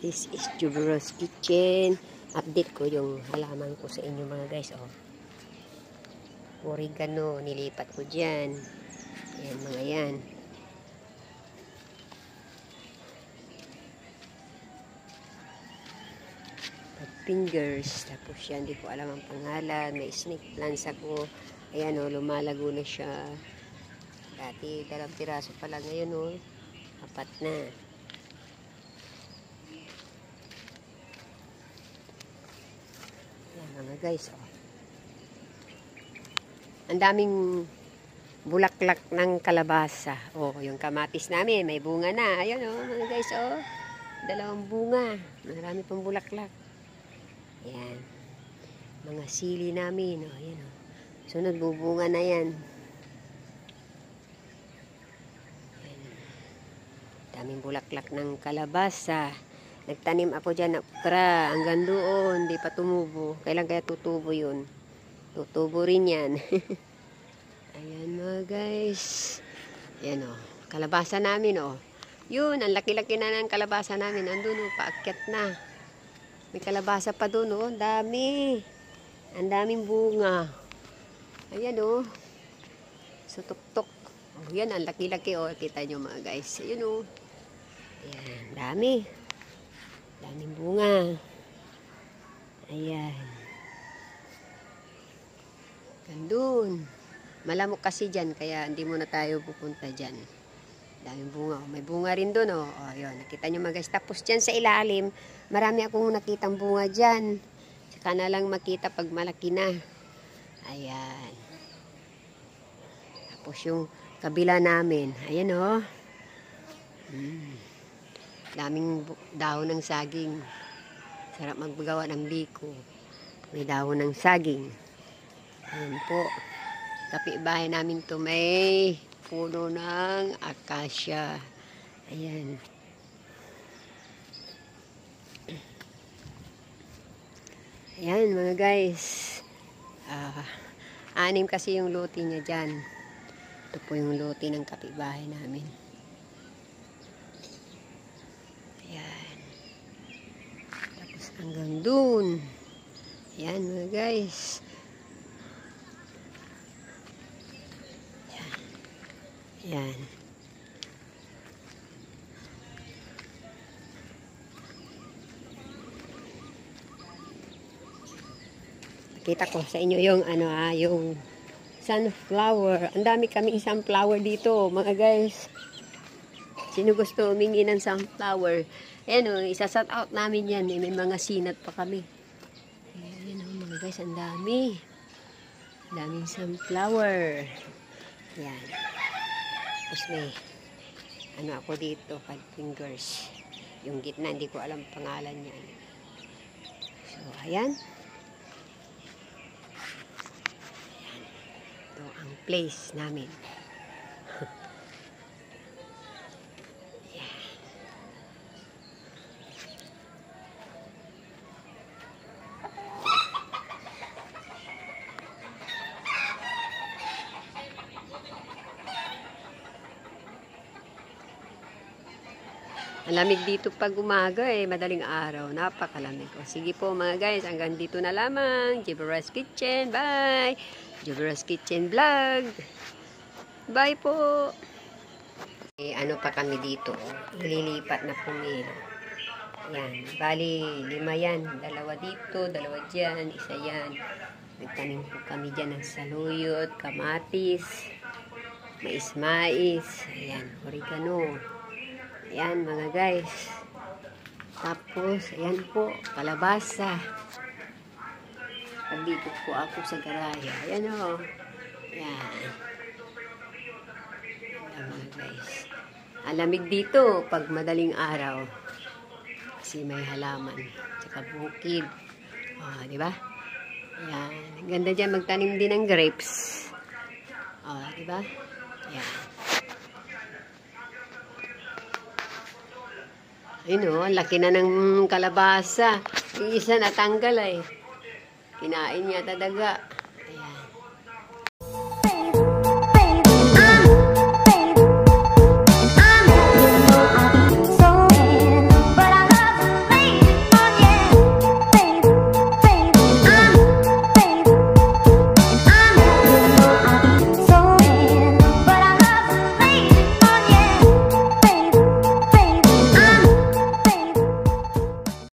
This is Juberos Kitchen. Update ko yung halaman ko sa inyo mga guys. Oh. Oregano, nilipat ko dyan. Ayan mga yan. Fingers. Tapos yan, hindi ko alam ang pangalan. May snake plants ako. Ayan oh, lumalago na siya. Dati 2 piraso pa lang. Ngayon oh, 4 na. Ayan mga guys oh. Ang daming bulaklak ng kalabasa. Oh, yung kamatis namin, may bunga na. Ayan oh mga guys oh. 2 bunga. Marami pang bulaklak. Ayan. Mga sili namin. Oh, ayan oh. Sunod, bubunga na yan. Ayan. Daming bulaklak ng kalabasa. Nagtanim ako dyan ng okra. Hanggang doon, hindi pa tumubo. Kailan kaya tutubo yun? Tutubo rin yan. Ayan mga guys. Ayan o. Kalabasa namin o. Yun, ang laki-laki na ng kalabasa namin. Andun o, paakyat na. May kalabasa pa doon o. Dami. Ang daming bunga. Ayan o. Sutok-tok. O yan, ang laki-laki o. Kita nyo mga guys. Ayan o. Ayan, dami. Daming bunga. Ayan. Gandun. Malamok kasi dyan, kaya hindi muna tayo pupunta dyan. Daming bunga. May bunga rin doon, oh. O, yun. Nakita nyo mga guys. Tapos dyan sa ilalim, marami akong nakitang bunga dyan. Saka na lang makita pag malaki na. Ayan. Tapos yung kabila namin. Ayan, oh. Daming dahon ng saging. Sarap maggawa ng biko. May dahon ng saging. Ayan po. Kapitbahay namin to may puno ng akasya. Ayan. Ayan mga guys. 6 kasi yung lote niya dyan. Ito po yung lote ng kapitbahay namin. Ayan. Tapos hanggang dun. Ayan mga guys. Yan. Kita ko sa inyo yung yung sunflower. Ang dami kaming sunflower dito, mga guys. Sino gusto humingi ng sunflower? Ayan o, isa-shout out namin yan. May mga sinat pa kami. Ayan o, mga guys, ang dami. Daming sunflower. Yan. Tapos may ako dito, 5 fingers. Yung gitna, hindi ko alam pangalan niyan. So, ayan. Ayan. Ito ang place namin. Malamig dito pag umaga madaling araw. Napakalamig. O, sige po mga guys, hanggang dito na lamang. Juberos Kitchen, bye! Juberos Kitchen Vlog. Bye po! Ano pa kami dito? Ililipat na pumili. Yan. Bali, 5 yan. 2 dito, 2 dyan, 1 yan. Nagtanim po kami dyan ng saluyot, kamatis, mais. Ayan, oregano. Ayan mga guys. Tapos, ayan po, kalabasa. Pagdito po ako sa garahe. Ayan o. Ayan. Ayan mga guys. Alamig dito pag madaling araw. Kasi may halaman. Tsaka bukid. O, diba? Ayan. Ganda dyan magtanim din ng grapes. O, diba? Ayan. Ayun o, laki na ng kalabasa. Yung isa natanggal Kinain niya daga.